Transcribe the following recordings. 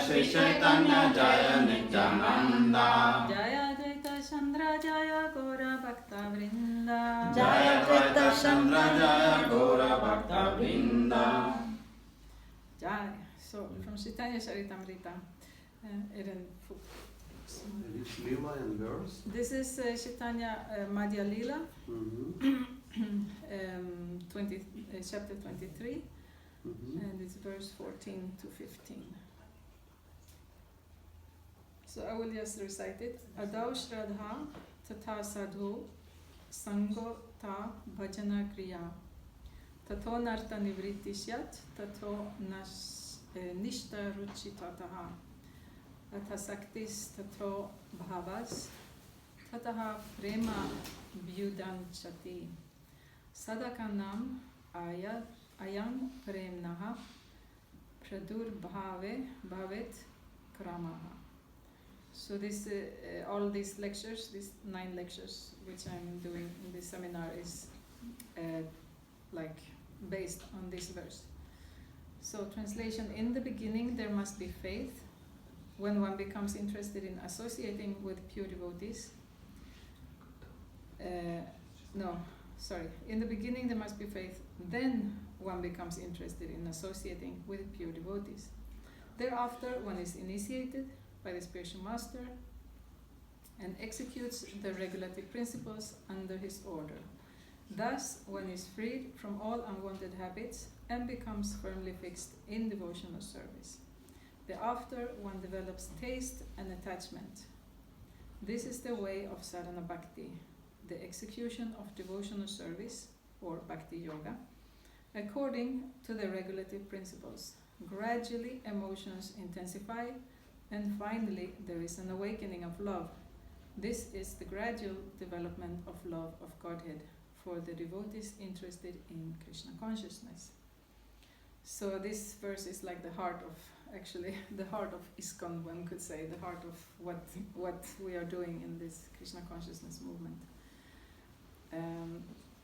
Shri Chaitanya Jaya Nityananda. Jaya Advaita Chandra Jaya Gora Bhakta Vrinda. Jaya Advaita Chandra Jaya Gora Bhakta Vrinda. Jaya. So from Chaitanya Charitamrita. Which Lila and verse? This is Chaitanya Madhya Lila, chapter 23, and it's verse 14 to 15. So I will just recite it. Adau Shraddha Tata Sadhu Sango Ta Bhajana Kriya Tato Narta Nivritti Syat Tato Nishta Ruchi Tataha Atasaktis Tato Bhavas Tataha Prema Vyudanchati Sadakanam Ayam Premnaha Pradur Bhave Bhavet Kramaha. So this, all these lectures, these 9 lectures which I'm doing in this seminar is like based on this verse. So translation: in the beginning there must be faith. When one becomes interested in associating with pure devotees, in the beginning there must be faith, then one becomes interested in associating with pure devotees. Thereafter one is initiated by the spiritual master and executes the regulative principles under his order. Thus one is freed from all unwanted habits and becomes firmly fixed in devotional service. Thereafter one develops taste and attachment. This is the way of sadhana bhakti, the execution of devotional service or bhakti yoga, according to the regulative principles. Gradually emotions intensify, and finally there is an awakening of love. This is the gradual development of love of Godhead for the devotees interested in Krishna consciousness. So this verse is like the heart of, actually, the heart of ISKCON, one could say, the heart of what we are doing in this Krishna consciousness movement.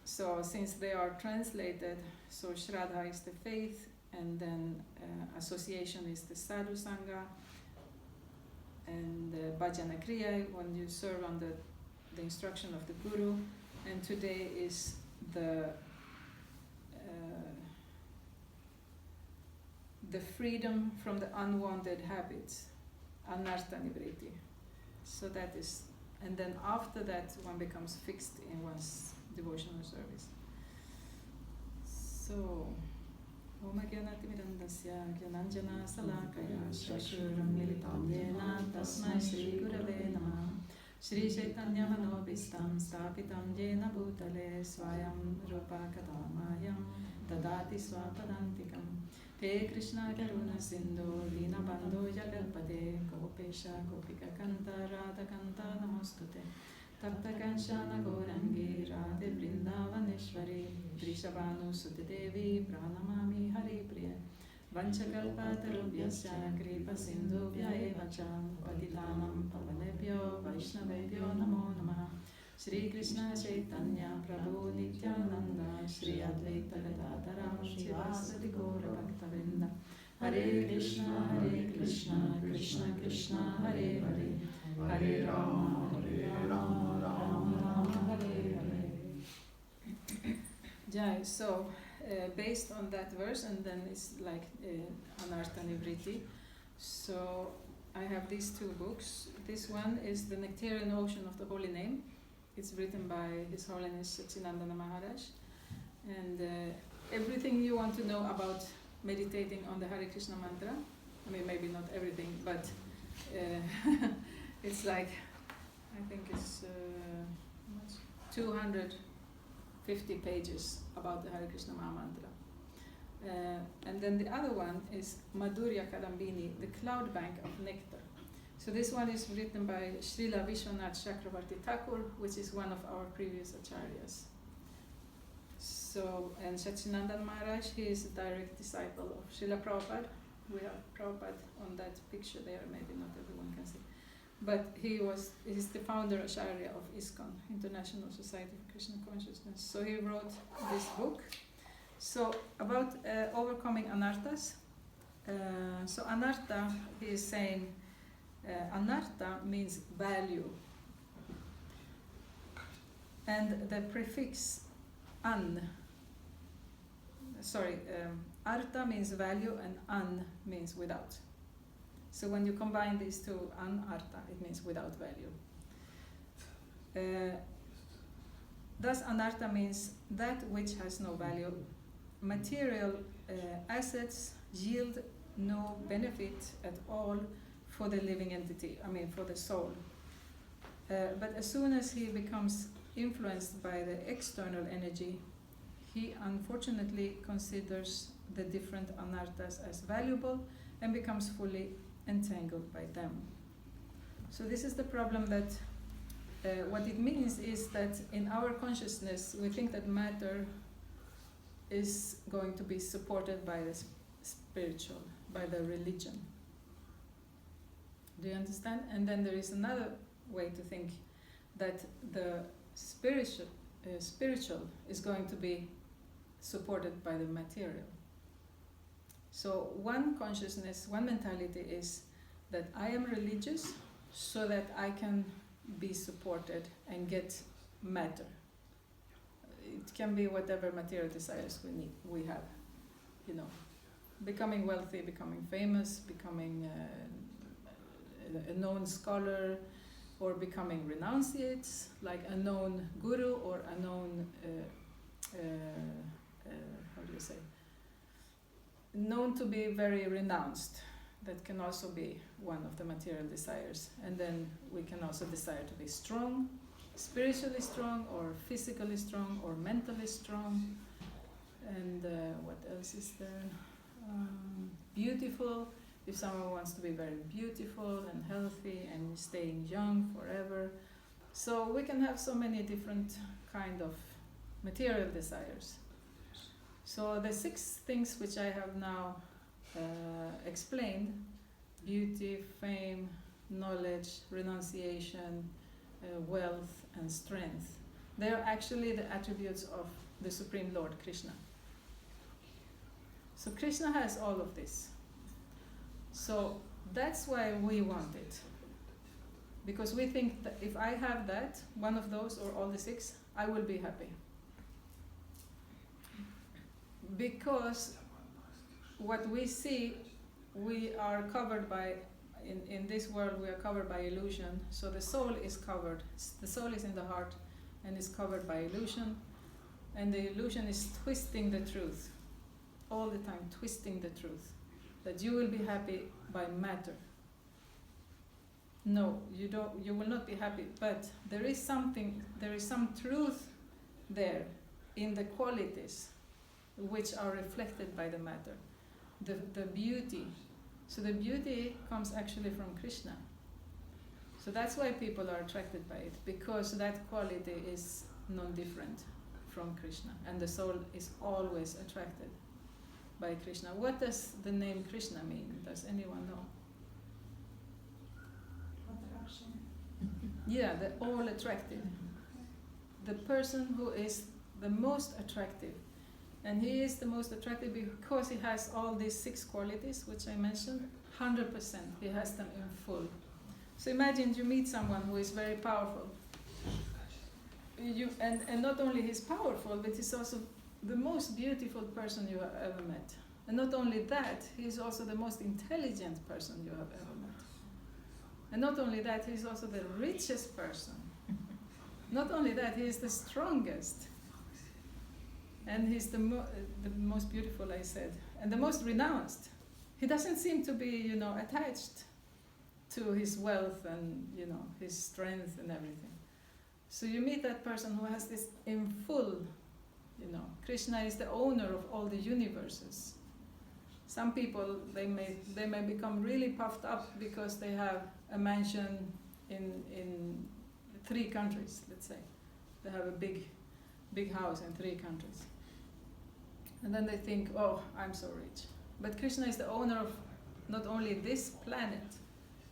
So since they are translated, so Shraddha is the faith, and then association is the sadhu sangha, and bhajana kriya, when you serve under the instruction of the guru, and today is the freedom from the unwanted habits, anartha nivritti. So that is, and then after that one becomes fixed in one's devotional service. So Om Gyanatimirandasya Gyananjana Salakaya Shashuram Militam Yena Tasmai Shri Gurave Namah Shri Chaitanya Manobhistam Stapitam Yena Bhutale Swayam Rupa Kadamayam Dadati Swapadantikam He Krishna Karuna Sindhu Dina Bandhu Jagalpate Gopesha Gopika Kanta Radha Kanta Namostute Tapta Kanshana Gaurangi Radhe Vrindavaneshwari Vrishabhanu Sute Devi Pranamami Hari Priya Vanchakalpatarubhyasya Kripa Sindhubhya Evacha Patitanam Pavanebhyo Vaishnavebhyo Namo Namaha Shri Krishna Chaitanya Prabhu Nityananda Shri Advaita Gadadhara Shivasati Gaura Bhaktavinda Hare Krishna Krishna Krishna Hare Hare Hare Rama Rama Rama Hare Hare. Jai. So based on that verse, and then it's like anartha nivritti. So I have these 2 books. This one is The Nectarian Ocean of the Holy Name. It's written by His Holiness Satchidananda Maharaj. And everything you want to know about meditating on the Hare Krishna mantra, I mean maybe not everything, but it's like, I think it's 250 pages about the Hare Krishna Maha Mantra. And then the other one is Madhurya Kadambini, the Cloud Bank of Nectar. So this one is written by Srila Vishwanath Chakravarti Thakur, which is one of our previous acharyas. So, and Satchidananda Maharaj, he is a direct disciple of Srila Prabhupada. We have Prabhupada on that picture there, maybe not everyone can see. But he's the founder acharya of ISKCON, International Society for Krishna Consciousness. So he wrote this book. So about overcoming anarthas, So anartha, he is saying, anartha means value. And the prefix artha means value and an means without. So when you combine these two, anartha, it means without value. Thus anartha means that which has no value. Material assets yield no benefit at all for the living entity, for the soul. But as soon as he becomes influenced by the external energy, he unfortunately considers the different anarthas as valuable and becomes fully entangled by them. So this is the problem that what it means is that in our consciousness we think that matter is going to be supported by the spiritual, by the religion. Do you understand? And then there is another way to think, that the spiritual is going to be supported by the material. So one consciousness, one mentality is that I am religious so that I can be supported and get matter. It can be whatever material desires we have, becoming wealthy, becoming famous, becoming a known scholar, or becoming renunciates, like a known guru or a known, known to be very renounced. That can also be one of the material desires. And then we can also desire to be strong, spiritually strong, or physically strong, or mentally strong. And what else is there? Beautiful. If someone wants to be very beautiful and healthy and staying young forever. So we can have so many different kind of material desires. So the 6 things which I have now explained, beauty, fame, knowledge, renunciation, wealth and strength, they are actually the attributes of the Supreme Lord Krishna. So Krishna has all of this. So that's why we want it. Because we think that if I have that, one of those or all the 6, I will be happy. Because what we see, we are covered by, in this world we are covered by illusion. So the soul is covered. The soul is in the heart and is covered by illusion. And the illusion is twisting the truth. All the time twisting the truth. That you will be happy by matter. No, you will not be happy, but there is some truth there in the qualities which are reflected by the matter. The beauty. So the beauty comes actually from Krishna. So that's why people are attracted by it, because that quality is non-different from Krishna, and the soul is always attracted by Krishna. What does the name Krishna mean? Does anyone know? Attraction. Yeah, the all attractive. The person who is the most attractive. And he is the most attractive because he has all these 6 qualities which I mentioned, 100%. He has them in full. So imagine you meet someone who is very powerful. And not only he's powerful, but he's also the most beautiful person you have ever met. And not only that, he's also the most intelligent person you have ever met. And not only that, he's also the richest person. Not only that, he is the strongest. And he's the most beautiful, I said. And the most renounced. He doesn't seem to be, attached to his wealth and, his strength and everything. So you meet that person who has this in full. Krishna is the owner of all the universes. Some people, they may become really puffed up because they have a mansion in 3 countries, let's say. They have a big house in 3 countries. And then they think, oh, I'm so rich. But Krishna is the owner of not only this planet,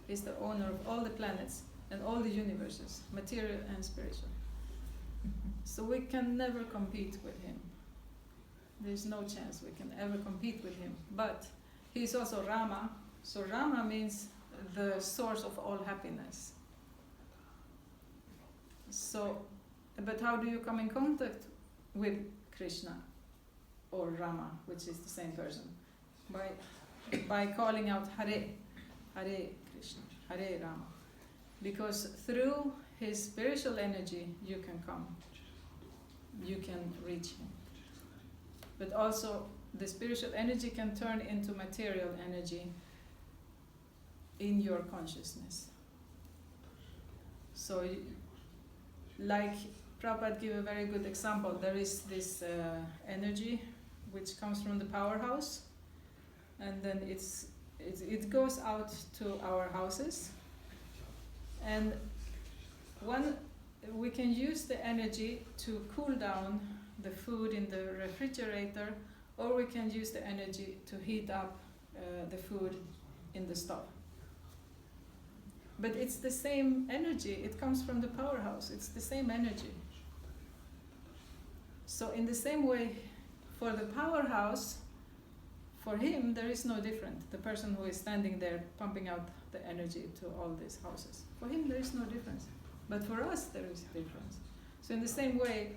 he's the owner of all the planets and all the universes, material and spiritual. So we can never compete with him. There's no chance we can ever compete with him. But He is also Rama. So Rama means the source of all happiness. So, but how do you come in contact with Krishna or Rama, which is the same person? By calling out Hare, Hare Krishna, Hare Rama. Because through his spiritual energy you can come, you can reach him. But also the spiritual energy can turn into material energy in your consciousness. So, like Prabhupada gave a very good example, there is this energy which comes from the powerhouse, and then it goes out to our houses, and we can use the energy to cool down the food in the refrigerator, or we can use the energy to heat up the food in the stove. But it's the same energy, it comes from the powerhouse, it's the same energy. So in the same way, for the powerhouse, for him there is no different. The person who is standing there pumping out the energy to all these houses. For him there is no difference. But for us there is a difference. So in the same way,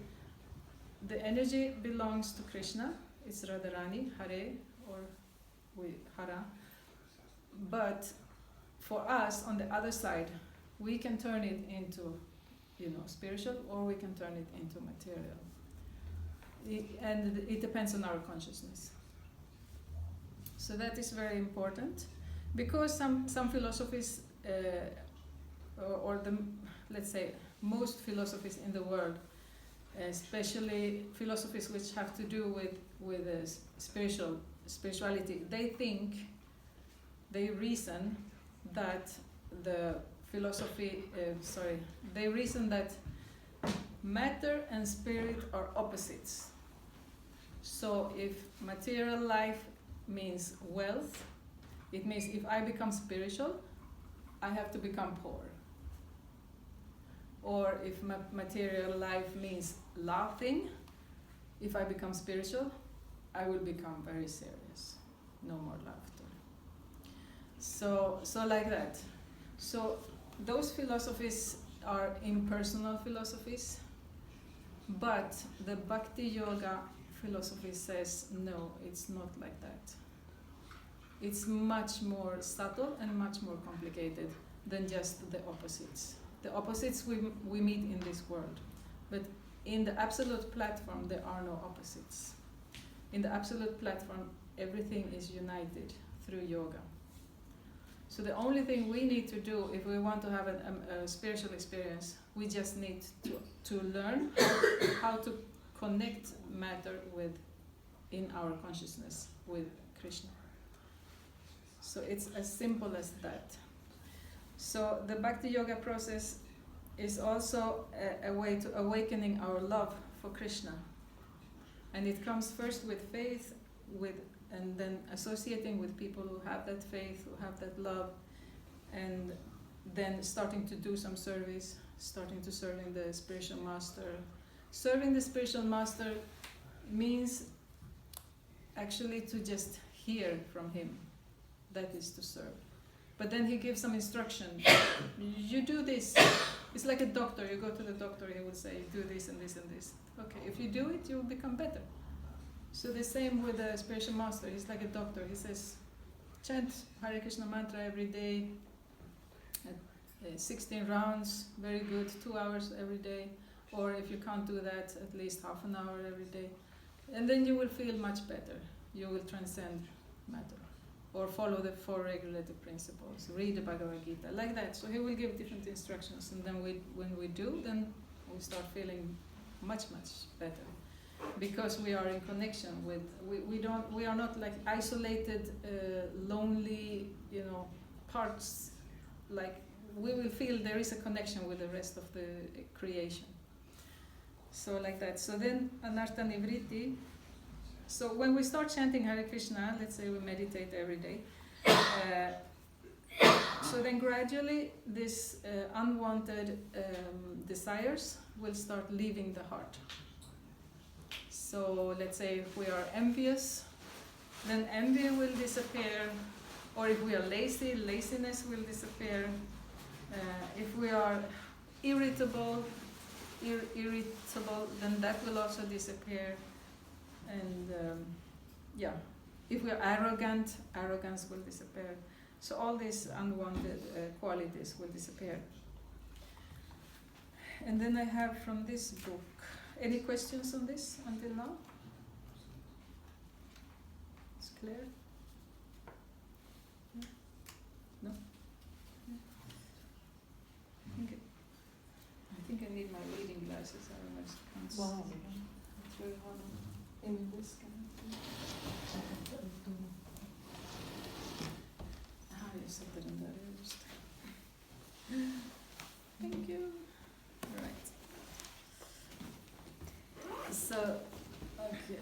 the energy belongs to Krishna, it's Radharani, Hare, or Hara. But for us, on the other side, we can turn it into, spiritual, or we can turn it into material. And it depends on our consciousness. So that is very important, because some philosophies, let's say, most philosophies in the world, especially philosophies which have to do with spirituality, they reason that matter and spirit are opposites. So if material life means wealth, it means if I become spiritual, I have to become poor. Or if material life means laughing, if I become spiritual, I will become very serious. No more laughter. So like that. So those philosophies are impersonal philosophies, but the Bhakti Yoga philosophy says no, it's not like that. It's much more subtle and much more complicated than just the opposites. The opposites we meet in this world, but in the absolute platform there are no opposites. In the absolute platform everything is united through yoga. So the only thing we need to do if we want to have a spiritual experience, we just need to learn how to connect matter in our consciousness with Krishna. So it's as simple as that. So the Bhakti Yoga process is also a way to awakening our love for Krishna. And it comes first with faith, and then associating with people who have that faith, who have that love, and then starting to do some service, starting to serving the spiritual master. Serving the spiritual master means actually to just hear from him. That is to serve. But then he gives some instruction. You do this. It's like a doctor. You go to the doctor, he will say, do this and this and this. Okay, if you do it, you will become better. So the same with the spiritual master. He's like a doctor. He says, chant Hare Krishna mantra every day, 16 rounds, very good, 2 hours every day. Or if you can't do that, at least half an hour every day. And then you will feel much better. You will transcend matter. Or follow the 4 regulative principles, read the Bhagavad Gita, like that. So he will give different instructions, and then when we do, then we start feeling much, much better. Because we are in connection with, we are not like isolated, lonely, parts. Like we will feel there is a connection with the rest of the creation. So like that. So then Anartha Nivritti. So when we start chanting Hare Krishna, let's say we meditate every day, so then gradually this unwanted desires will start leaving the heart. So let's say if we are envious, then envy will disappear, or if we are lazy, laziness will disappear. If we are irritable, then that will also disappear. And if we are arrogant, arrogance will disappear. So all these unwanted qualities will disappear. And then I have from this book, any questions on this until now? It's clear? No? Okay. I think I need my reading glasses, otherwise I can't see. Wow. It's very hard in this kind of thing. Jag sätter den där just. Thank you. Right. So, okay.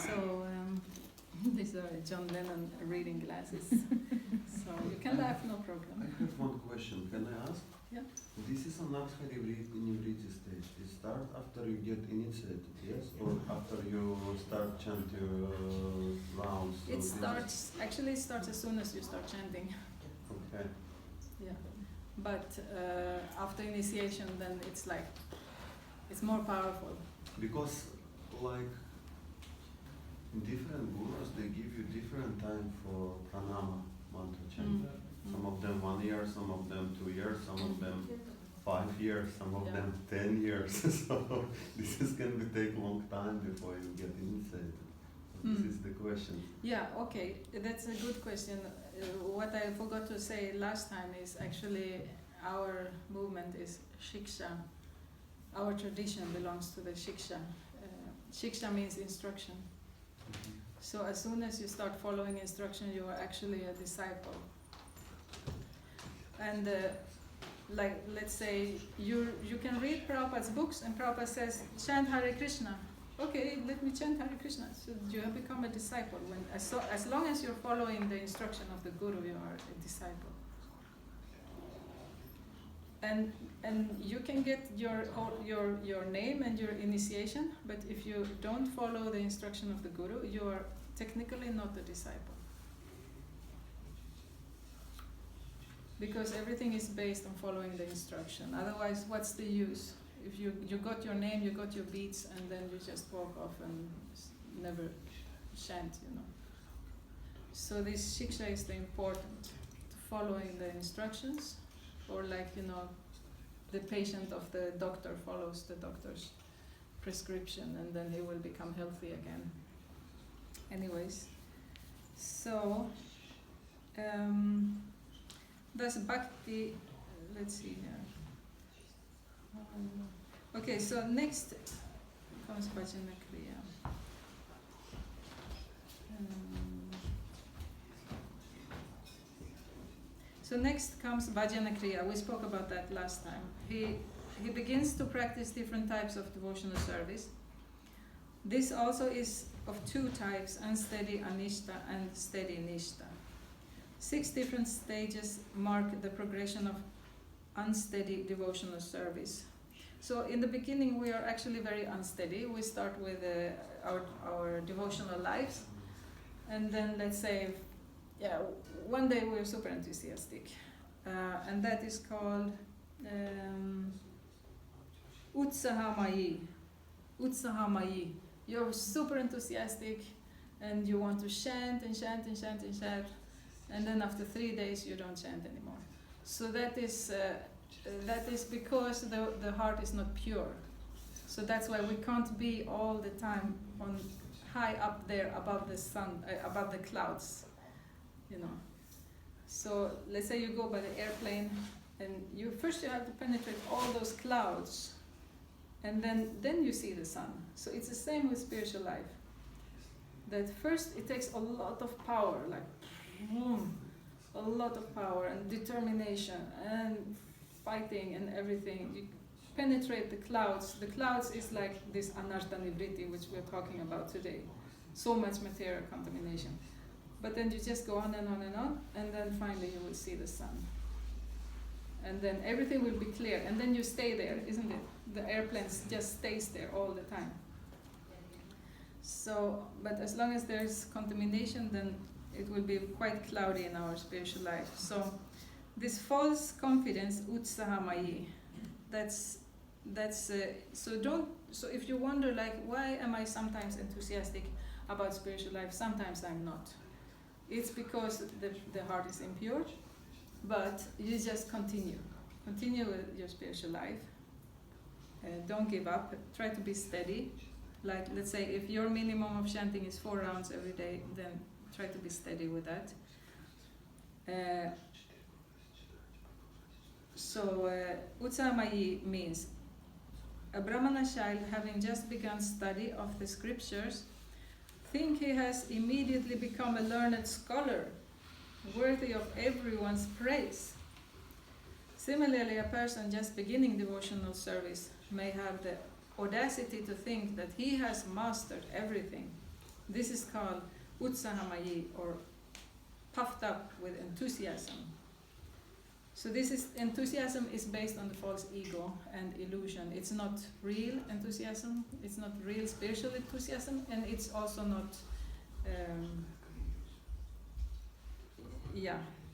So, these are John Lennon reading glasses. So you can laugh, no I problem. have one question. Can I ask? Yeah. This is an inebriety stage. It starts after you get initiated, yes? Or after you start chanting rounds? So It starts as soon as you start chanting. Okay. Yeah. But after initiation, then it's more powerful. Because, like, in different gurus, they give you different time for pranama mantra chanting. Some of them 1 year, some of them 2 years, some of them 5 years, some of them 10 years. So this is going to take a long time before you get initiated. So this is the question. Yeah, okay, that's a good question. What I forgot to say last time is actually our movement is Shiksha. Our tradition belongs to the Shiksha. Shiksha means instruction. So as soon as you start following instruction, you are actually a disciple. And let's say you can read Prabhupada's books, and Prabhupada says, chant Hare Krishna. Okay, let me chant Hare Krishna. So you have become a disciple. As long as you're following the instruction of the Guru, you are a disciple. And you can get your name and your initiation, but if you don't follow the instruction of the Guru, you are technically not a disciple. Because everything is based on following the instruction. Otherwise, what's the use? If you got your name, you got your beats, and then you just walk off and never chant, So this Shiksha is the important, to following the instructions, or the patient of the doctor follows the doctor's prescription, and then he will become healthy again. Anyways, so that's Bhakti. Let's see here. Okay, so next comes Bhajana Kriya. So next comes Bhajana Kriya. We spoke about that last time. He begins to practice different types of devotional service. This also is of two types, unsteady anishta and steady nishta. 6 different stages mark the progression of unsteady devotional service. So in the beginning we are actually very unsteady. We start with our devotional lives, and then let's say, one day we're super enthusiastic, and that is called Utsahamayi. Utsahamayi. You're super enthusiastic, and you want to chant and chant and chant and chant, and then after 3 days you don't chant anymore. So that is because the heart is not pure. So that's why we can't be all the time on high up there above the sun, above the clouds, So let's say you go by the airplane, and you have to penetrate all those clouds, and then you see the sun. So it's the same with spiritual life. That first it takes a lot of power, a lot of power and determination and fighting and everything. You penetrate the clouds. The clouds is like this anartha nivriti, which we're talking about today. So much material contamination. But then you just go on and on and on, and then finally you will see the sun. And then everything will be clear, and then you stay there, isn't it? The airplane just stays there all the time. So, but as long as there's contamination, then it will be quite cloudy in our spiritual life. So, this false confidence, utsahamai, so if you wonder like, why am I sometimes enthusiastic about spiritual life, sometimes I'm not. It's because the heart is impure, but you just continue with your spiritual life. Don't give up, try to be steady. Like, let's say if your minimum of chanting is 4 rounds every day, then try to be steady with that. Utsahamai means a Brahmana child having just begun study of the scriptures think he has immediately become a learned scholar, worthy of everyone's praise. Similarly, a person just beginning devotional service may have the audacity to think that he has mastered everything. This is called utsahamai, or puffed up with enthusiasm. So enthusiasm is based on the false ego and illusion. It's not real enthusiasm, it's not real spiritual enthusiasm, and it's also not,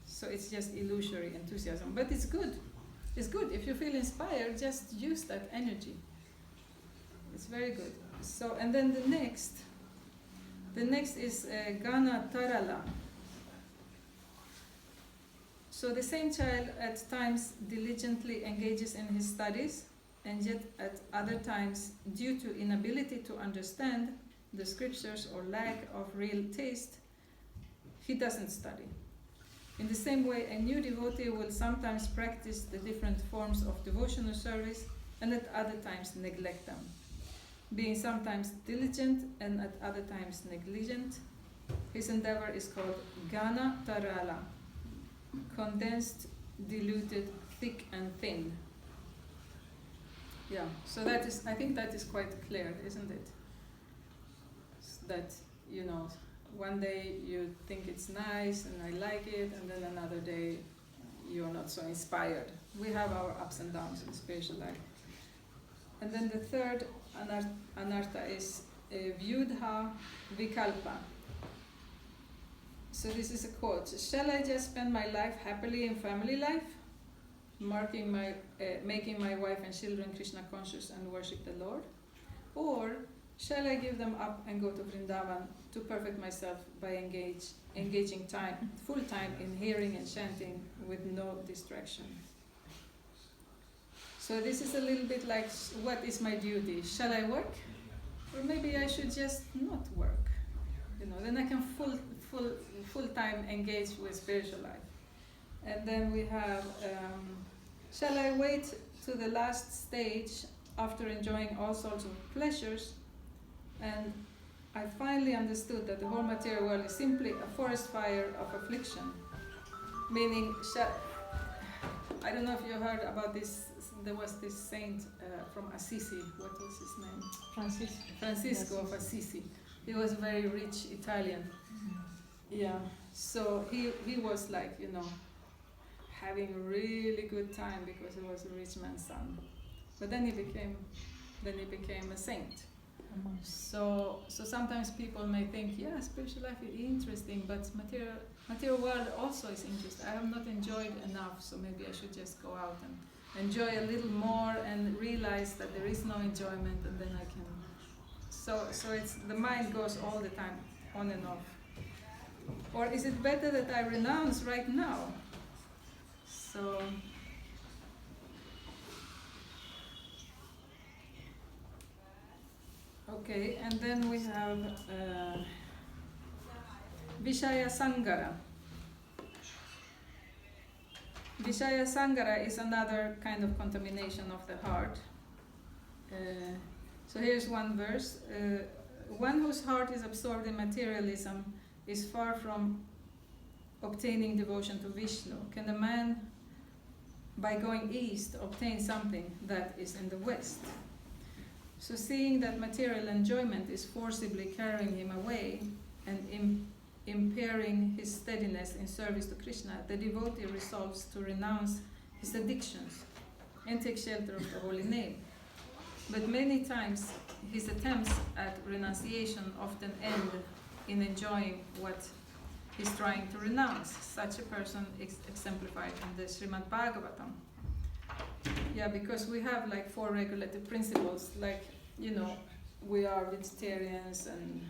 so it's just illusory enthusiasm. But it's good. It's good. If you feel inspired, just use that energy. It's very good. So, and then the next is Gana Tarala. So the same child at times diligently engages in his studies, and yet at other times, due to inability to understand the scriptures or lack of real taste, he doesn't study. In the same way, a new devotee will sometimes practice the different forms of devotional service and at other times neglect them, being sometimes diligent and at other times negligent. His endeavor is called Gana Tarala, condensed, diluted, thick and thin. Yeah, so that is, I think that is quite clear, isn't it? That, one day you think it's nice and I like it, and then another day you're not so inspired. We have our ups and downs in spiritual life. And then the third anartha is Vyudha Vikalpa. So this is a quote: shall I just spend my life happily in family life, making my wife and children Krishna conscious and worship the Lord? Or shall I give them up and go to Vrindavan to perfect myself by engaging full time in hearing and chanting with no distraction? So this is a little bit like, what is my duty? Shall I work? Or maybe I should just not work. Then I can full time engage with spiritual life. And then we have, shall I wait to the last stage after enjoying all sorts of pleasures? And I finally understood that the whole material world is simply a forest fire of affliction. Meaning, I don't know if you heard about this, there was this saint from Assisi, what was his name? Francisco of Assisi. He was a very rich Italian. Yeah, so he was like, having a really good time because he was a rich man's son. But then he became a saint. So sometimes people may think, yeah, spiritual life is interesting, but material world also is interesting. I have not enjoyed enough, so maybe I should just go out and enjoy a little more and realize that there is no enjoyment, and then I can. So it's the mind goes all the time on and off. Or is it better that I renounce right now? So. Okay, and then we have Vishaya Sangara. Vishaya Sangara is another kind of contamination of the heart. So here's one verse. One whose heart is absorbed in materialism is far from obtaining devotion to Vishnu. Can a man, by going east, obtain something that is in the west? So seeing that material enjoyment is forcibly carrying him away and impairing his steadiness in service to Krishna, the devotee resolves to renounce his addictions and take shelter of the holy name. But many times his attempts at renunciation often end in enjoying what he's trying to renounce. Such a person is exemplified in the Srimad Bhagavatam. Yeah, because we have like 4 regulative principles, like, you know, we are vegetarians and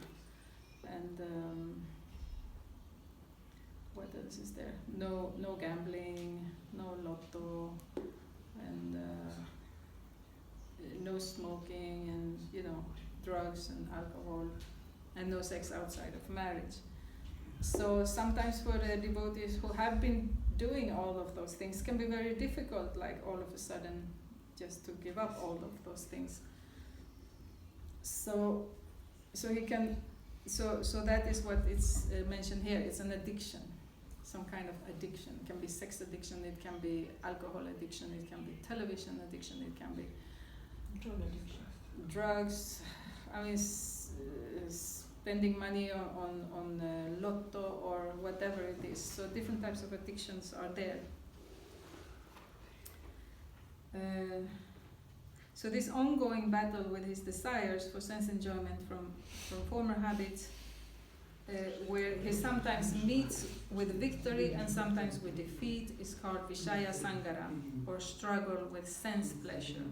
what else is there? No gambling, no lotto, and no smoking, and, you know, drugs and alcohol, and no sex outside of marriage. So sometimes for the devotees who have been doing all of those things can be very difficult, like all of a sudden just to give up all of those things. So that is what it's mentioned here. It's an addiction, some kind of addiction. It can be sex addiction, it can be alcohol addiction, it can be television addiction, it can be Drug addiction. drugs. I mean, spending money on lotto or whatever it is. So different types of addictions are there. So this ongoing battle with his desires for sense enjoyment from former habits, where he sometimes meets with victory and sometimes with defeat, is called Vishaya Sangara, or struggle with sense pleasure.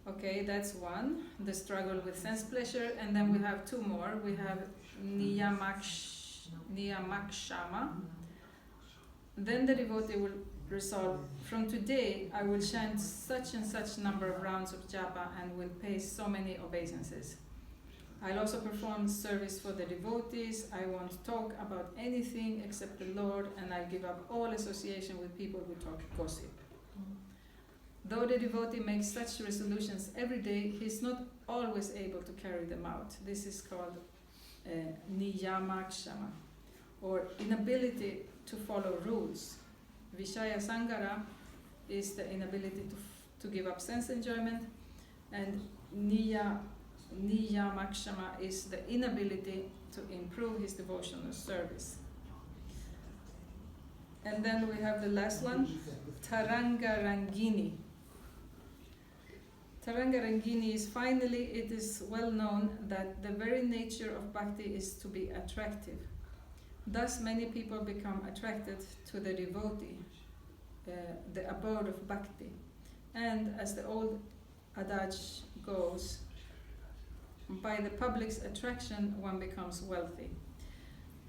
Okay, that's one, the struggle with sense pleasure, and then we have 2 more. We have Niyamakshama. Then the devotee will resolve, from today I will chant such and such number of rounds of japa and will pay so many obeisances. I'll also perform service for the devotees. I won't talk about anything except the Lord, and I'll give up all association with people who talk gossip. Though the devotee makes such resolutions every day, he's not always able to carry them out. This is called Niyamakshama, or inability to follow rules. Vishaya Sangara is the inability to give up sense enjoyment, and Niyamakshama is the inability to improve his devotional service. And then we have the last one, Taranga Rangini. Taranga Rangini is finally, it is well known that the very nature of bhakti is to be attractive. Thus many people become attracted to the devotee, the abode of bhakti. And as the old adage goes, by the public's attraction one becomes wealthy.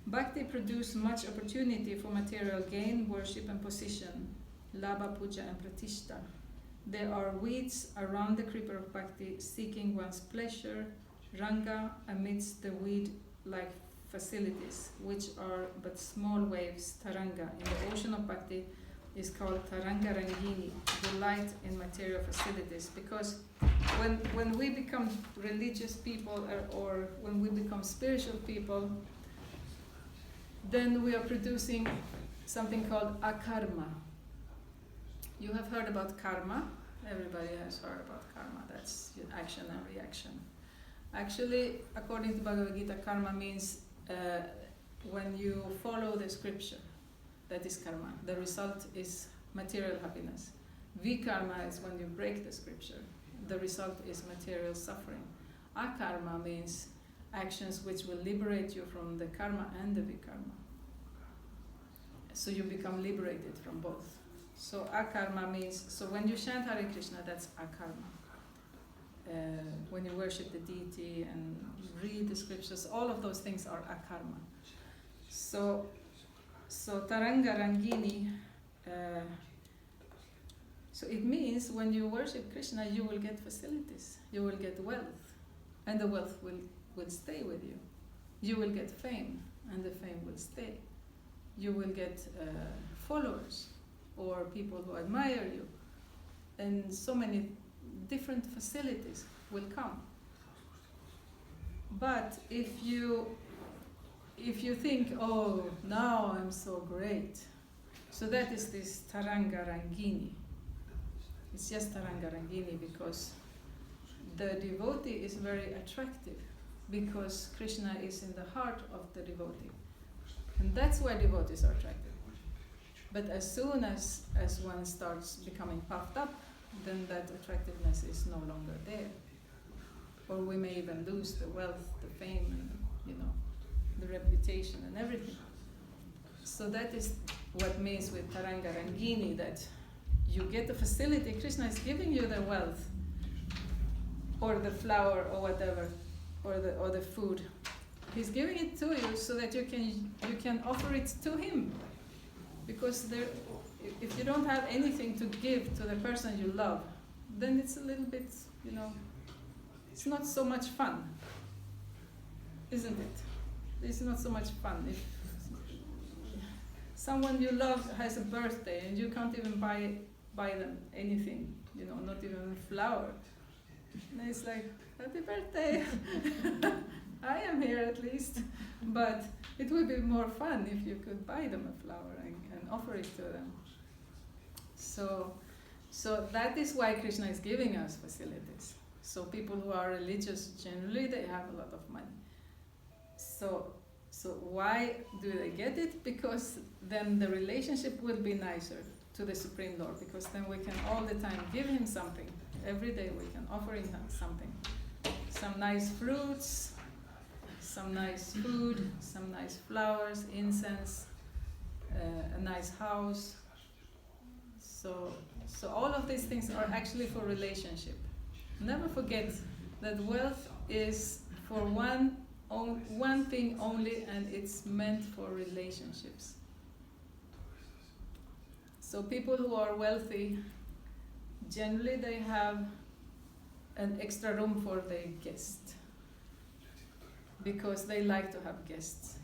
Bhakti produces much opportunity for material gain, worship and position, labha, puja and pratishta. There are weeds around the creeper of bhakti seeking one's pleasure, ranga, amidst the weed-like facilities, which are but small waves, taranga, in the ocean of bhakti is called Taranga Rangini, delight in material facilities. Because when we become religious people or when we become spiritual people, then we are producing something called akarma. You have heard about karma. Everybody has heard about karma. That's action and reaction. Actually, according to Bhagavad Gita, karma means when you follow the scripture, that is karma. The result is material happiness. Vikarma is when you break the scripture. The result is material suffering. Akarma means actions which will liberate you from the karma and the vikarma. So you become liberated from both. So akarma means, so when you chant Hare Krishna, that's akarma. When you worship the deity and read the scriptures, all of those things are akarma. So Taranga Rangini, so it means when you worship Krishna, you will get facilities, you will get wealth, and the wealth will stay with you. You will get fame, and the fame will stay. You will get followers, or people who admire you, and so many different facilities will come. But if you think, oh, now I'm so great, so that is this Taranga Rangini. It's just Taranga Rangini because the devotee is very attractive, because Krishna is in the heart of the devotee. And that's why devotees are attracted. But as soon as one starts becoming puffed up, then that attractiveness is no longer there. Or we may even lose the wealth, the fame, and the reputation and everything. So that is what means with Taranga Rangini, that you get the facility. Krishna is giving you the wealth, or the flower, or whatever, or the food. He's giving it to you so that you can offer it to him. Because if you don't have anything to give to the person you love, then it's a little bit, it's not so much fun, isn't it? It's not so much fun. If someone you love has a birthday and you can't even buy them anything, not even a flower, and it's like, happy birthday! I am here at least. But it would be more fun if you could buy them a flower and offer it to them. So that is why Krishna is giving us facilities. So people who are religious, generally, they have a lot of money. So why do they get it? Because then the relationship will be nicer to the Supreme Lord, because then we can all the time give him something. Every day we can offer him something. Some nice fruits, some nice food, some nice flowers, incense, a nice house. So all of these things are actually for relationship. Never forget that wealth is for one thing only, and it's meant for relationships. So people who are wealthy, generally they have an extra room for their guests, because they like to have guests.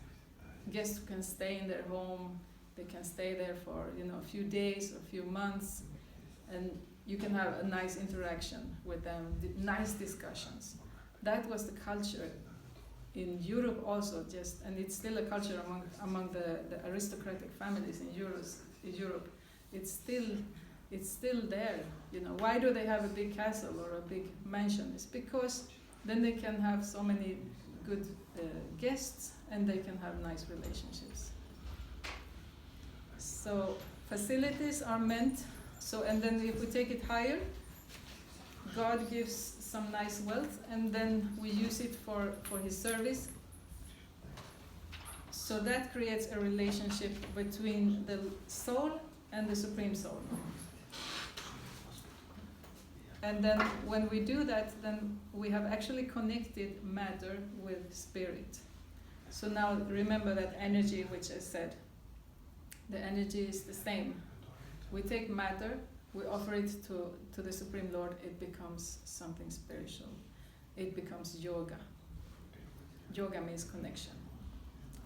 Guests who can stay in their home, they can stay there for a few days or a few months, and you can have a nice interaction with them, nice discussions. That was the culture in Europe also, and it's still a culture among the aristocratic families in Europe. It's still there. Why do they have a big castle or a big mansion? It's because then they can have so many good guests, and they can have nice relationships. So facilities are meant. And then if we take it higher, God gives some nice wealth, and then we use it for his service. So that creates a relationship between the soul and the Supreme Soul. And then when we do that, then we have actually connected matter with spirit. So now remember that energy which I said. The energy is the same. We take matter, we offer it to the Supreme Lord, it becomes something spiritual. It becomes yoga. Yoga means connection.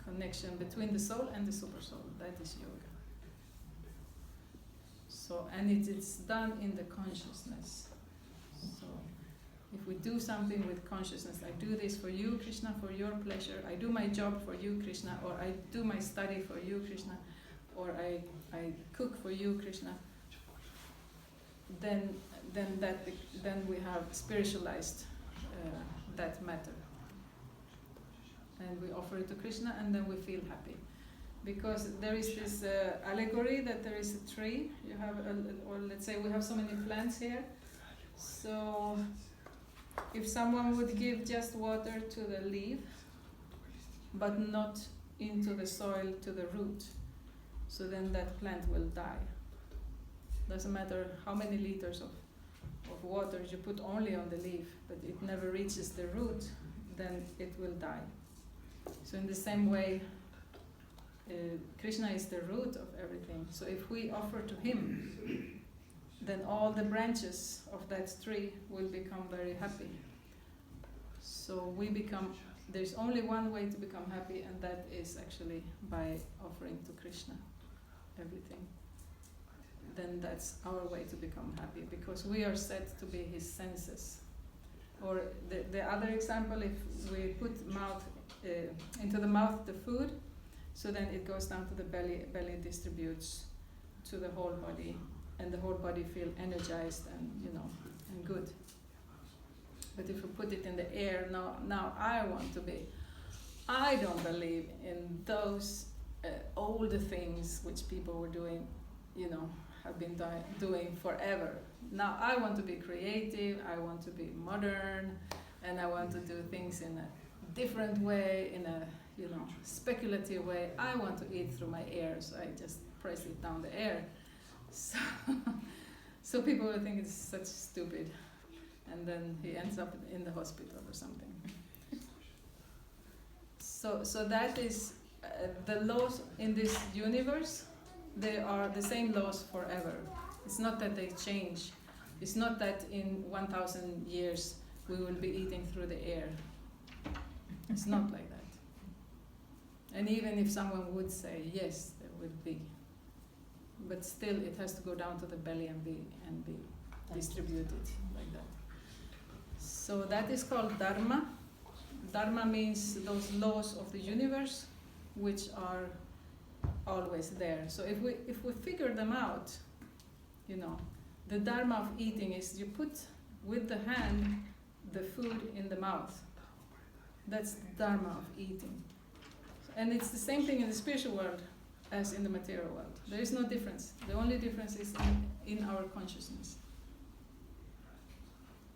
Connection between the soul and the super soul. That is yoga. So, and it is done in the consciousness. So, if we do something with consciousness, I do this for you, Krishna, for your pleasure. I do my job for you, Krishna, or I do my study for you, Krishna, or I cook for you, Krishna. Then we have spiritualized that matter, and we offer it to Krishna, and then we feel happy, because there is this allegory that there is a tree. You have, or let's say we have so many plants here. So if someone would give just water to the leaf, but not into the soil to the root, so then that plant will die. Doesn't matter how many liters of water you put only on the leaf, but it never reaches the root, then it will die. So in the same way, Krishna is the root of everything. So if we offer to him, then all the branches of that tree will become very happy. So there's only one way to become happy, and that is actually by offering to Krishna everything. Then that's our way to become happy, because we are set to be his senses. Or the other example, if we put into the mouth the food, so then it goes down to the belly distributes to the whole body, and the whole body feel energized and and good. But if we put it in the air, now I don't believe in those old things which people were doing, have been doing forever. Now I want to be creative, I want to be modern, and I want to do things in a different way, in a speculative way. I want to eat through my ear, so I just press it down the air. So, so people will think it's such stupid, and then he ends up in the hospital or something. So that is the laws in this universe. They are the same laws forever. It's not that they change. It's not that in 1,000 years we will be eating through the air. It's not like that. And even if someone would say yes, there would be, but still it has to go down to the belly and be distributed like that. So that is called dharma. Dharma means those laws of the universe, which are always there. So if we figure them out, the dharma of eating is you put with the hand the food in the mouth. That's the dharma of eating. And it's the same thing in the spiritual world as in the material world. There is no difference. The only difference is in our consciousness.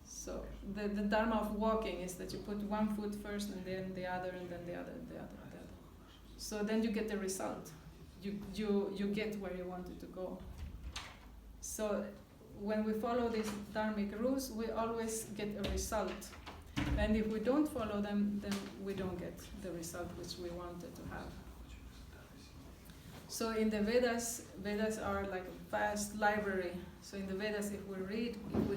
So the dharma of walking is that you put one foot first and then the other and then the other and the other and the other. So then you get the result. You get where you wanted to go. So when we follow these dharmic rules, we always get a result. And if we don't follow them, then we don't get the result which we wanted to have. So in the Vedas are like a vast library. So in the Vedas, if we read, if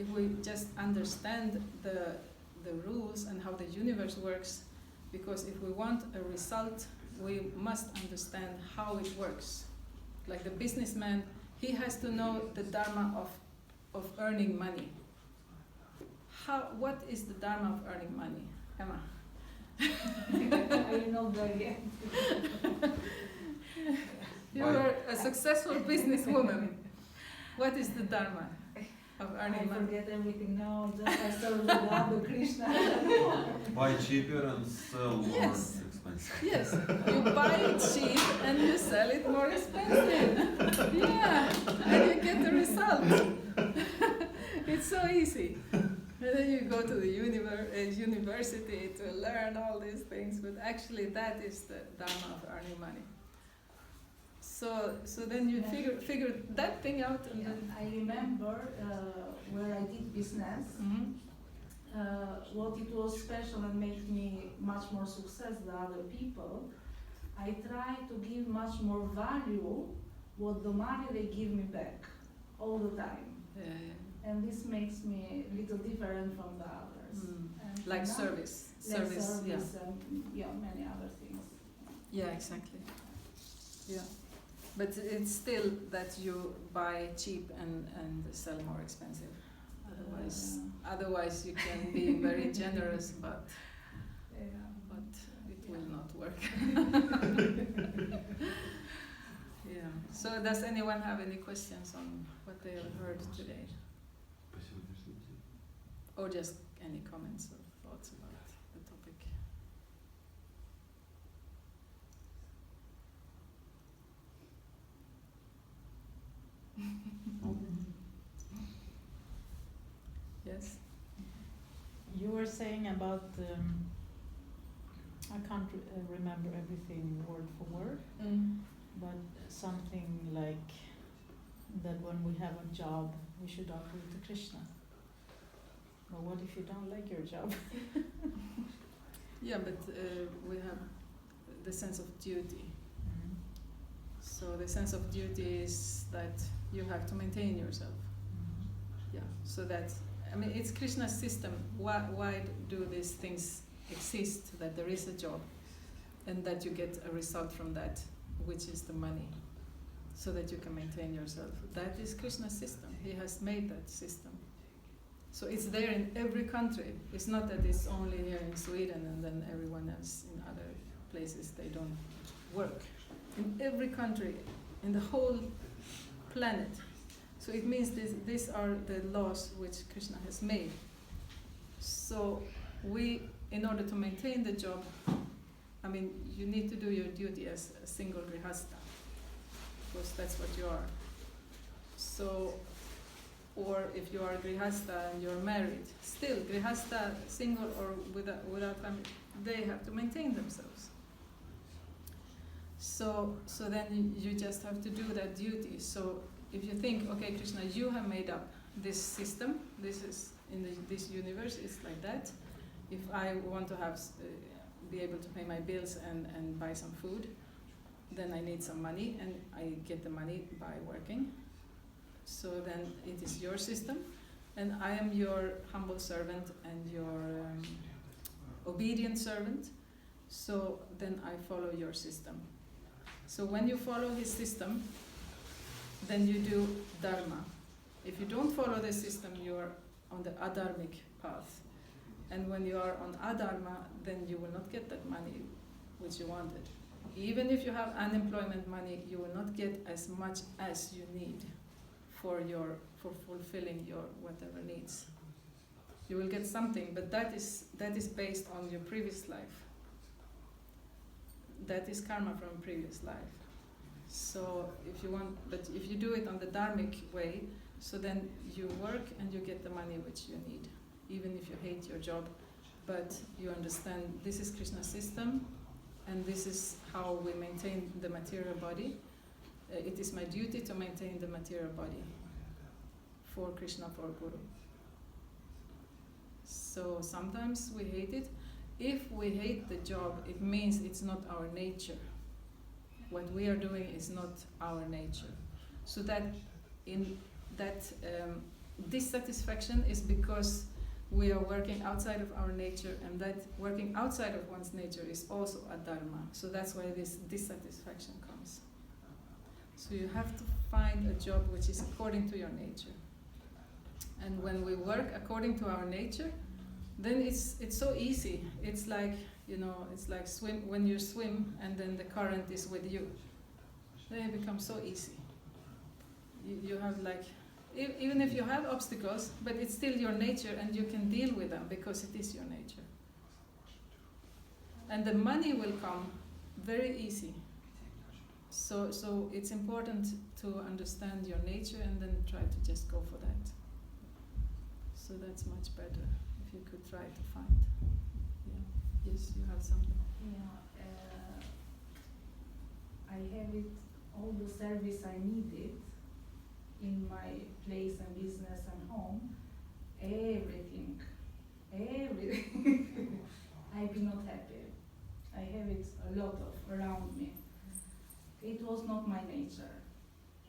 we just understand the rules and how the universe works, because if we want a result, we must understand how it works. Like the businessman, he has to know the dharma of earning money. What is the dharma of earning money? Emma? I don't know that yet. You are a successful businesswoman. What is the dharma of earning I money? forget everything now. Just I started with Radha Krishna. Buy cheaper and sell more Yes. expensive. Yes, you buy it cheap and you sell it more expensive. Yeah, and you get the result. It's so easy. And then you go to the university to learn all these things, but actually that is the dharma of earning money. So then you figure that thing out, and then I remember where I did business. Mhm. What it was special and made me much more success than other people. I try to give much more value what the money they give me back all the time. Yeah. And this makes me a little different from the others. Mm. And Like now- service, Service, yeah. many other things. Yeah, exactly. Yeah, but it's still that you buy cheap and sell more expensive. Otherwise you can be very generous, but it will not work. Yeah. So does anyone have any questions on what they have heard today, or just any comments or thoughts about the topic? Yes. You were saying about, I can't remember everything word for word, but something like that when we have a job, we should offer it to Krishna. But what if you don't like your job? Yeah, but we have the sense of duty. So the sense of duty is that you have to maintain yourself. Yeah. So that, I mean, it's Krishna's system. Why do these things exist? That there is a job, and that you get a result from that, which is the money, so that you can maintain yourself. That is Krishna's system. He has made that system. So it's there in every country. It's not that it's only here in Sweden and then everyone else in other places they don't work. In every country, in the whole planet. So it means these are the laws which Krishna has made. So we, in order to maintain the job, I mean, you need to do your duty as a single grihasta. because that's what you are. So, or if you are grihasta and you're married, still grihasta, single or without family, they have to maintain themselves. So then you just have to do that duty. So if you think, okay, Krishna, you have made up this system, this is in this universe, it's like that. If I want to have be able to pay my bills and buy some food, then I need some money, and I get the money by working. So then it is your system, and I am your humble servant and your obedient servant. So then I follow your system. So when you follow his system, then you do dharma. If you don't follow the system, you are on the adharmic path. And when you are on adharma, then you will not get that money which you wanted. Even if you have unemployment money, you will not get as much as you need for fulfilling your whatever needs. You will get something, but that is based on your previous life. That is karma from previous life. So if you do it on the dharmic way, so then you work and you get the money which you need, even if you hate your job, but you understand this is Krishna's system, and this is how we maintain the material body. It is my duty to maintain the material body for Krishna, for Guru. So sometimes we hate it. If we hate the job, it means it's not our nature. What we are doing is not our nature. So that dissatisfaction is because we are working outside of our nature, and that working outside of one's nature is also a dharma. So that's why this dissatisfaction comes. So you have to find a job which is according to your nature. And when we work according to our nature, then it's so easy. It's like, it's like when you swim and then the current is with you. Then it becomes so easy. You have even if you have obstacles, but it's still your nature and you can deal with them because it is your nature. And the money will come very easy. So it's important to understand your nature and then try to just go for that. So that's much better if you could try to find. Yeah. Yes, you have something. Yeah, I have it, all the service I needed in my place and business and home, everything. I've been not happy. I have it a lot of around me. It was not my nature.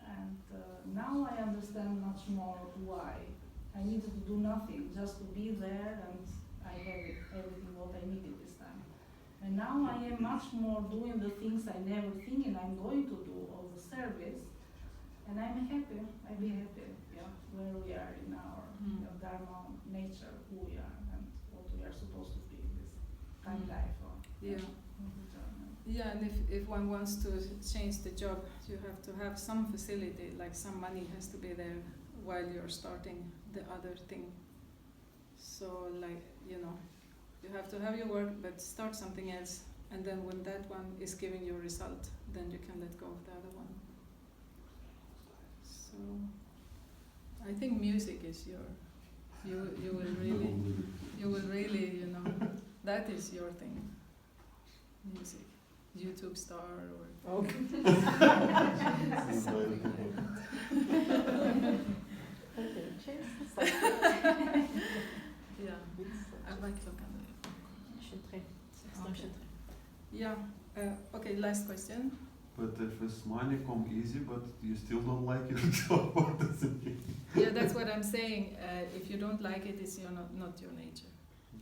And now I understand much more why. I needed to do nothing, just to be there, and I have it, everything what I needed this time. And now I am much more doing the things I never thinking I'm going to do, all the service, and I'm happy. I be happy, where we are in our dharma nature, who we are, and what we are supposed to be in this time life. Yeah, and if one wants to change the job, you have to have some facility, like some money has to be there while you're starting the other thing. So you have to have your work, but start something else, and then when that one is giving you a result, then you can let go of the other one. So I think music is you will really, that is your thing. Music. YouTube star or Okay. Okay, change the subject. Yeah, I like looking. Yeah. Okay. Last question. But if it's money come easy, but you still don't like your job, what does it mean? Yeah, that's what I'm saying. If you don't like it, it's not your nature.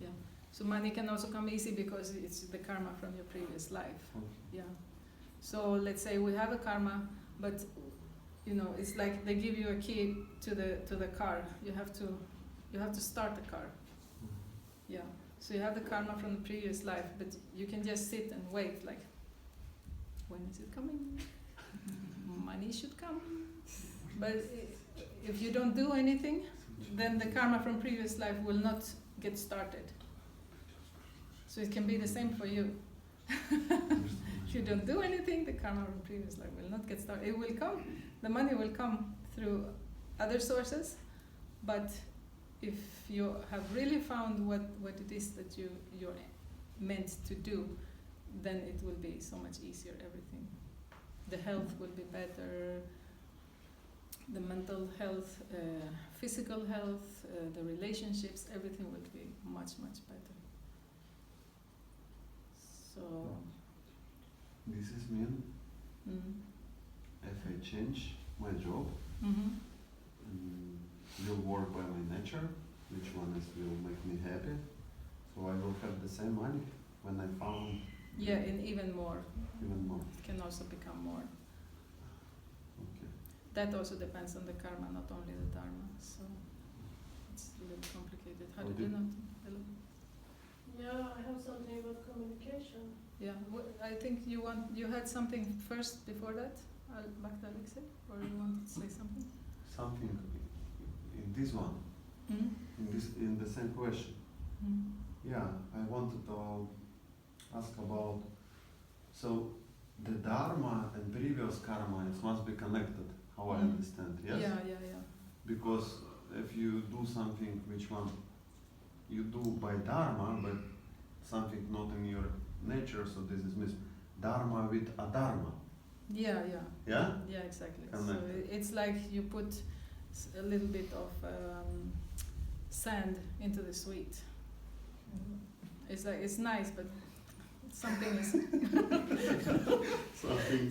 Yeah. So money can also come easy because it's the karma from your previous life. Okay. Yeah. So let's say we have a karma, but it's like they give you a key to the car. You have to start the car. Yeah. So you have the karma from the previous life, but you can just sit and wait, like, when is it coming? Money should come. But if you don't do anything, then the karma from previous life will not get started. So it can be the same for you. If you don't do anything, the karma from previous life will not get started. It will come, the money will come through other sources, but if you have really found what it is that you're meant to do, then it will be so much easier, everything. The health will be better, the mental health, physical health, the relationships, everything will be much, much better. So, This is mean if I change my job and will work by my nature, which one is will make me happy, so I will have the same money when I found yeah, and even more. even more. It can also become more. Okay. That also depends on the karma, not only the dharma. So it's a little complicated. How did you know? Hello? Yeah, I have something about communication. Yeah, I think you had something first before that, back to Alexei, or you wanted to say something? Something in this one, in the same question. Yeah, I wanted to ask about, so the dharma and previous karma, it must be connected, how I understand, yes? Yeah. Because if you do something, which one you do by dharma, but something not in your nature, so this is mis dharma with adharma. Yeah? Yeah? Yeah, exactly. Connected. So it's like you put a little bit of sand into the sweet. It's like, it's nice, but something is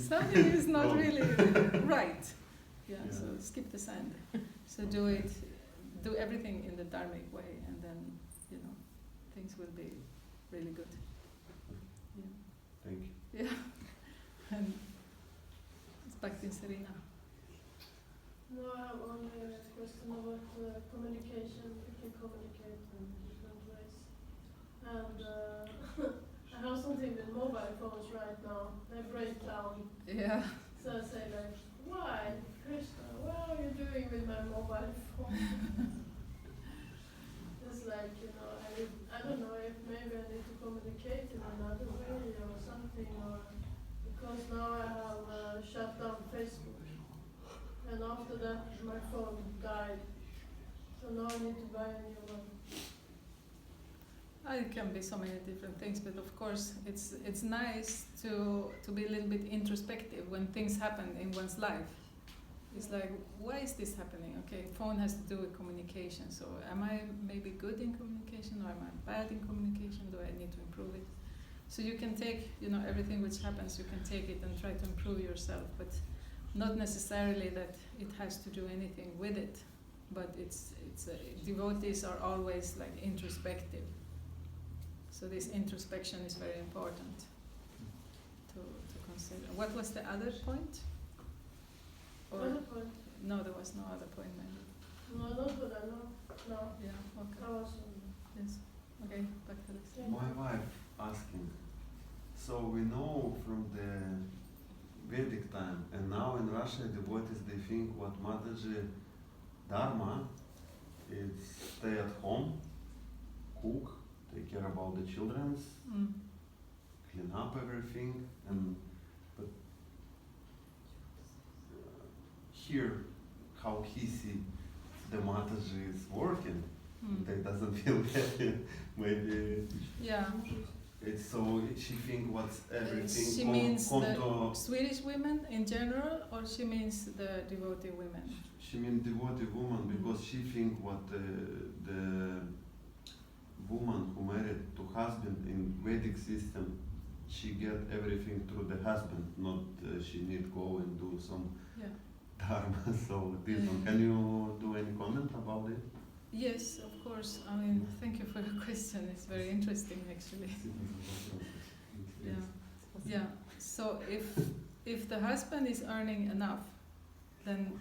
something is not wrong. really right. Yeah, Yeah. so skip the sand. So do everything in the dharmic way, and then, things will be really good. Yeah. Thank you. Yeah. And it's back to Serena. No, I have only a question about communication. You can communicate in different ways. And I have something with mobile phones right now. They break down. Yeah. So I say like, why, Krishna, what are you doing with my mobile phone? It's like, I don't know if maybe I need to communicate in another way or something, or because now I have shut down Facebook. And after that, my phone died. So now I need to buy a new one. It can be so many different things, but of course it's nice to be a little bit introspective when things happen in one's life. It's like, why is this happening? Okay, phone has to do with communication. So am I maybe good in communication, or am I bad in communication? Do I need to improve it? So you can take, everything which happens, you can take it and try to improve yourself, but not necessarily that it has to do anything with it. But devotees are always like introspective. So this introspection is very important to consider. What was the other point? Or Other point? no, there was no other point maybe. No, not what I know. No. Yeah, okay. I was Yes. Okay, back to Alexei. My wife asking, so we know from the Vedic time, and now in Russia devotees, they think what Mataji Dharma is stay at home, cook, take care about the children, clean up everything, but here how he see the Mataji is working, they doesn't feel happy. Maybe Yeah. it's so she think what's everything She come, means come the to Swedish women in general, or she means the devotee women? she mean devotee woman because she think what the woman who married to husband in Vedic system, she get everything through the husband, not she need go and do some Yeah. dharma. So this one, can you do any comment about it? Yes, of course. I mean, thank you for your question. It's very interesting, actually. Yeah. Yeah. So if the husband is earning enough, then,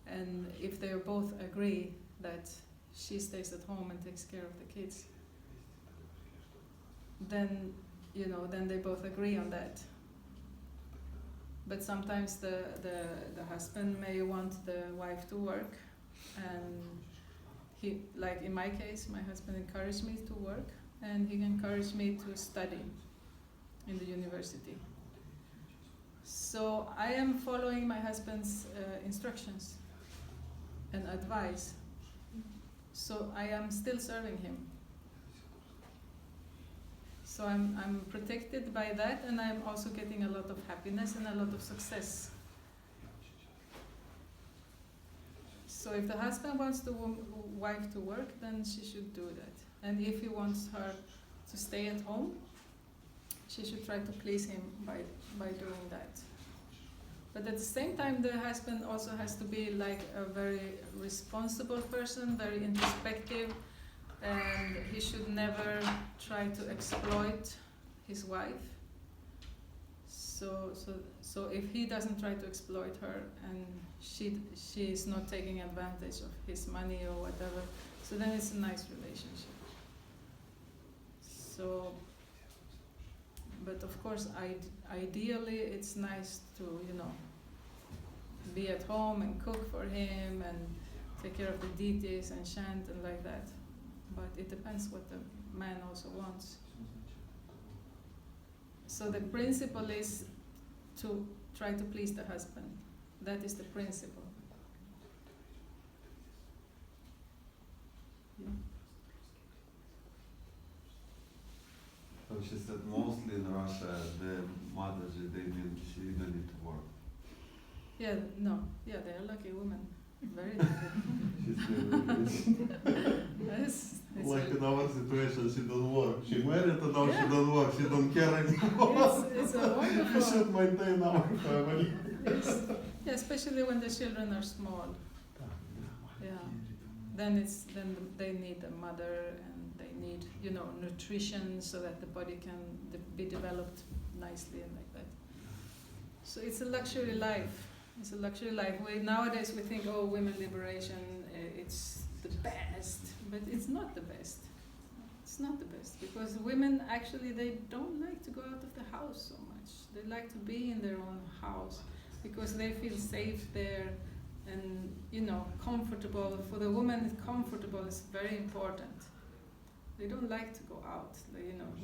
and if they both agree that she stays at home and takes care of the kids, then then they both agree on that. But sometimes the husband may want the wife to work, and he, like in my case, my husband encouraged me to work, and he encouraged me to study in the university. So I am following my husband's instructions and advice. So I am still serving him. So I'm protected by that, and I'm also getting a lot of happiness and a lot of success. So if the husband wants the wife to work, then she should do that. And if he wants her to stay at home, she should try to please him by doing that. But at the same time, the husband also has to be like a very responsible person, very introspective, and he should never try to exploit his wife. So if he doesn't try to exploit her and she is not taking advantage of his money or whatever, so then it's a nice relationship. So, but of course, ideally, it's nice to, be at home and cook for him and take care of the deities and chant and like that. But it depends what the man also wants. So the principle is to try to please the husband. That is the principle. Yeah. So she said mostly in Russia the mothers they don't need to work. Yeah, no. Yeah, they are lucky women. Very lucky. She's still Yes. like in our situation, she don't work. She married and now she don't work. She don't care anymore. It's a wonderful. We should maintain our family. Yes. Yeah, especially when the children are small. Yeah. Then they need a mother and they need nutrition so that the body can be developed nicely and like that. So it's a luxury life. It's a luxury life. Nowadays we think, oh, women liberation, it's the best, but it's not the best. It's not the best because women actually they don't like to go out of the house so much. They like to be in their own house because they feel safe there and comfortable. For the woman, comfortable is very important. They don't like to go out.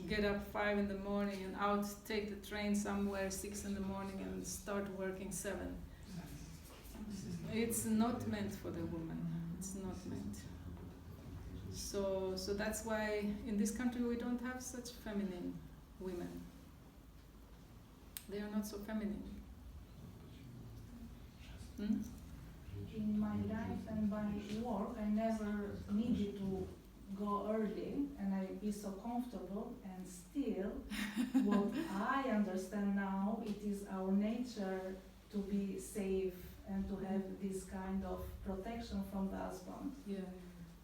Get up 5 in the morning and out, take the train somewhere 6 in the morning and start working 7. It's not meant for the woman. It's not meant. So that's why in this country we don't have such feminine women. They are not so feminine. Hmm? In my life and my work, I never needed to go early and I be so comfortable, and still what I understand now, it is our nature to be safe and to have this kind of protection from the husband. Yeah.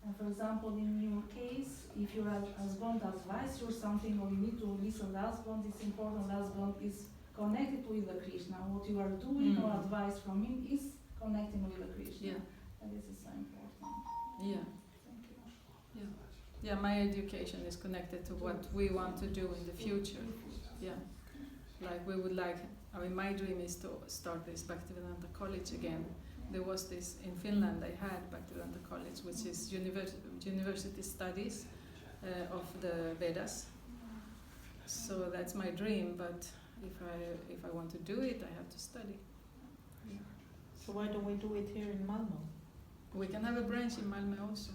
And for example, in your case, if your husband advises you something or you need to listen to the husband, it's important the husband is connected with the Krishna. What you are doing or advice from him is connecting with the Krishna. Yeah. And this is so important. Yeah. Thank you. Yeah, my education is connected to what we want to do in the future. Yeah, like we would like, my dream is to start this Bhaktivedanta College again. There was this in Finland, I had Bhaktivedanta College, which is university studies of the Vedas. So that's my dream, but if I want to do it, I have to study. Yeah. So why don't we do it here in Malmö? We can have a branch in Malmö also.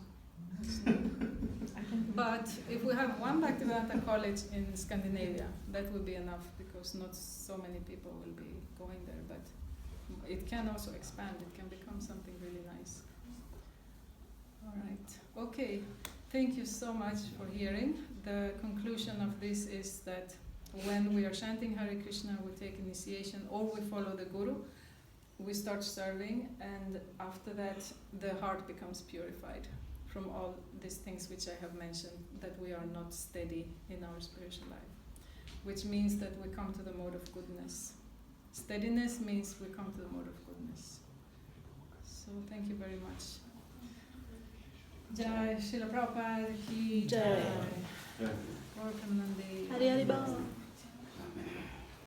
But if we have one Bhaktivedanta College in Scandinavia, that would be enough because not so many people will be going there. But it can also expand. It can become something really nice. All right. Okay. Thank you so much for hearing. The conclusion of this is that when we are chanting Hare Krishna, we take initiation or we follow the Guru. We start serving, and after that, the heart becomes purified from all these things which I have mentioned, that we are not steady in our spiritual life, which means that we come to the mode of goodness. Steadiness means we come to the mode of goodness. So thank you very much. Jai Srila Prabhupada ki Jai. Welcome Nandi. Hari Hari Bol.